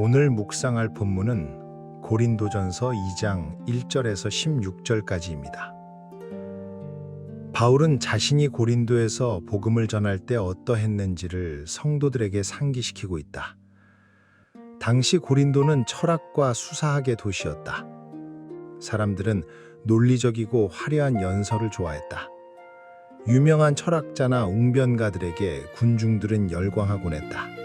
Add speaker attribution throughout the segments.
Speaker 1: 오늘 묵상할 본문은 고린도전서 2장 1절에서 16절까지입니다. 바울은 자신이 고린도에서 복음을 전할 때 어떠했는지를 성도들에게 상기시키고 있다. 당시 고린도는 철학과 수사학의 도시였다. 사람들은 논리적이고 화려한 연설을 좋아했다. 유명한 철학자나 웅변가들에게 군중들은 열광하곤 했다.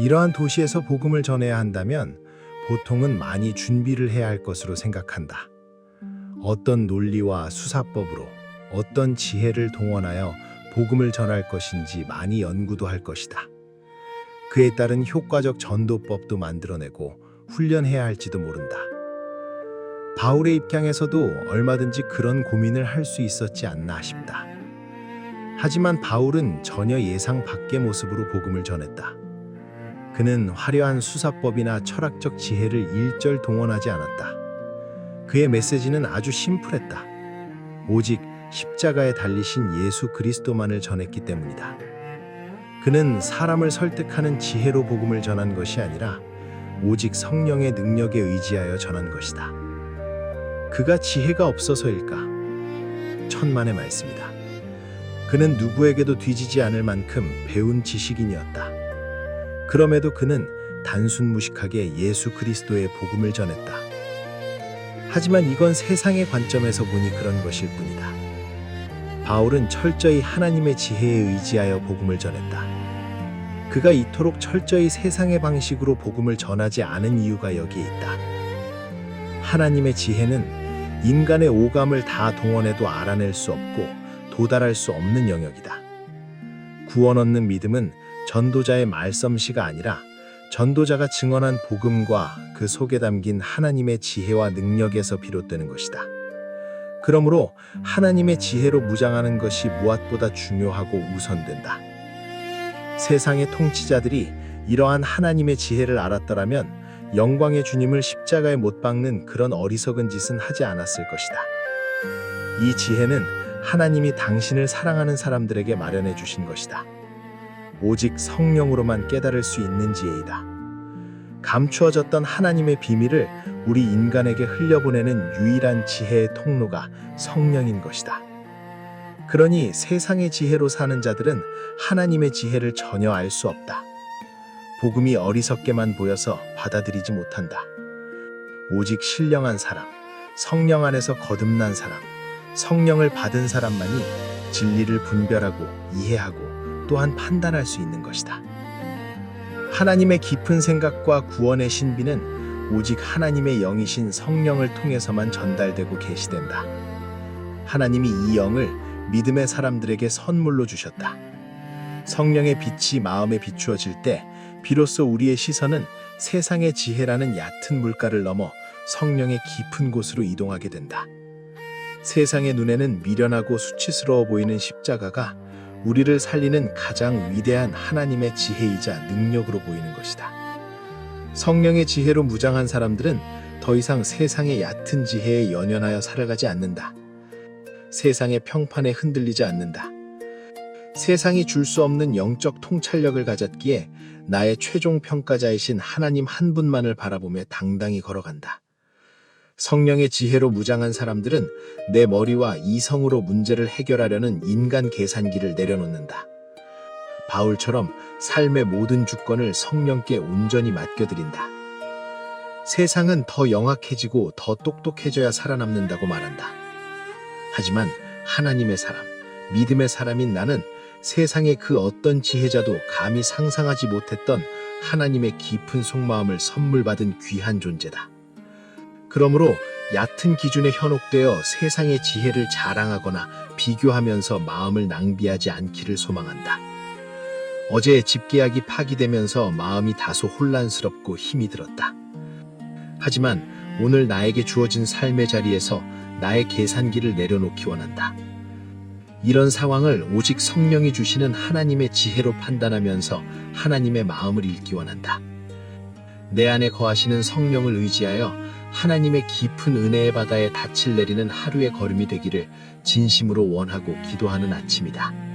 Speaker 1: 이러한 도시에서 복음을 전해야 한다면 보통은 많이 준비를 해야 할 것으로 생각한다. 어떤 논리와 수사법으로, 어떤 지혜를 동원하여 복음을 전할 것인지 많이 연구도 할 것이다. 그에 따른 효과적 전도법도 만들어내고 훈련해야 할지도 모른다. 바울의 입장에서도 얼마든지 그런 고민을 할 수 있었지 않나 싶다. 하지만 바울은 전혀 예상 밖의 모습으로 복음을 전했다. 그는 화려한 수사법이나 철학적 지혜를 일절 동원하지 않았다. 그의 메시지는 아주 심플했다. 오직 십자가에 달리신 예수 그리스도만을 전했기 때문이다. 그는 사람을 설득하는 지혜로 복음을 전한 것이 아니라 오직 성령의 능력에 의지하여 전한 것이다. 그가 지혜가 없어서일까? 천만의 말씀이다. 그는 누구에게도 뒤지지 않을 만큼 배운 지식인이었다. 그럼에도 그는 단순무식하게 예수 그리스도의 복음을 전했다. 하지만 이건 세상의 관점에서 보니 그런 것일 뿐이다. 바울은 철저히 하나님의 지혜에 의지하여 복음을 전했다. 그가 이토록 철저히 세상의 방식으로 복음을 전하지 않은 이유가 여기에 있다. 하나님의 지혜는 인간의 오감을 다 동원해도 알아낼 수 없고 도달할 수 없는 영역이다. 구원 얻는 믿음은 전도자의 말솜씨가 아니라 전도자가 증언한 복음과 그 속에 담긴 하나님의 지혜와 능력에서 비롯되는 것이다. 그러므로 하나님의 지혜로 무장하는 것이 무엇보다 중요하고 우선된다. 세상의 통치자들이 이러한 하나님의 지혜를 알았더라면 영광의 주님을 십자가에 못 박는 그런 어리석은 짓은 하지 않았을 것이다. 이 지혜는 하나님이 당신을 사랑하는 사람들에게 마련해 주신 것이다. 오직 성령으로만 깨달을 수 있는 지혜이다. 감추어졌던 하나님의 비밀을 우리 인간에게 흘려보내는 유일한 지혜의 통로가 성령인 것이다. 그러니 세상의 지혜로 사는 자들은 하나님의 지혜를 전혀 알 수 없다. 복음이 어리석게만 보여서 받아들이지 못한다. 오직 신령한 사람, 성령 안에서 거듭난 사람, 성령을 받은 사람만이 진리를 분별하고 이해하고 또한 판단할 수 있는 것이다. 하나님의 깊은 생각과 구원의 신비는 오직 하나님의 영이신 성령을 통해서만 전달되고 계시된다. 하나님이 이 영을 믿음의 사람들에게 선물로 주셨다. 성령의 빛이 마음에 비추어질 때 비로소 우리의 시선은 세상의 지혜라는 얕은 물가를 넘어 성령의 깊은 곳으로 이동하게 된다. 세상의 눈에는 미련하고 수치스러워 보이는 십자가가 우리를 살리는 가장 위대한 하나님의 지혜이자 능력으로 보이는 것이다. 성령의 지혜로 무장한 사람들은 더 이상 세상의 얕은 지혜에 연연하여 살아가지 않는다. 세상의 평판에 흔들리지 않는다. 세상이 줄 수 없는 영적 통찰력을 가졌기에 나의 최종 평가자이신 하나님 한 분만을 바라보며 당당히 걸어간다. 성령의 지혜로 무장한 사람들은 내 머리와 이성으로 문제를 해결하려는 인간 계산기를 내려놓는다. 바울처럼 삶의 모든 주권을 성령께 온전히 맡겨드린다. 세상은 더 영악해지고 더 똑똑해져야 살아남는다고 말한다. 하지만 하나님의 사람, 믿음의 사람인 나는 세상의 그 어떤 지혜자도 감히 상상하지 못했던 하나님의 깊은 속마음을 선물 받은 귀한 존재다. 그러므로 얕은 기준에 현혹되어 세상의 지혜를 자랑하거나 비교하면서 마음을 낭비하지 않기를 소망한다. 어제 집계약이 파기되면서 마음이 다소 혼란스럽고 힘이 들었다. 하지만 오늘 나에게 주어진 삶의 자리에서 나의 계산기를 내려놓기 원한다. 이런 상황을 오직 성령이 주시는 하나님의 지혜로 판단하면서 하나님의 마음을 읽기 원한다. 내 안에 거하시는 성령을 의지하여 하나님의 깊은 은혜의 바다에 닻을 내리는 하루의 걸음이 되기를 진심으로 원하고 기도하는 아침이다.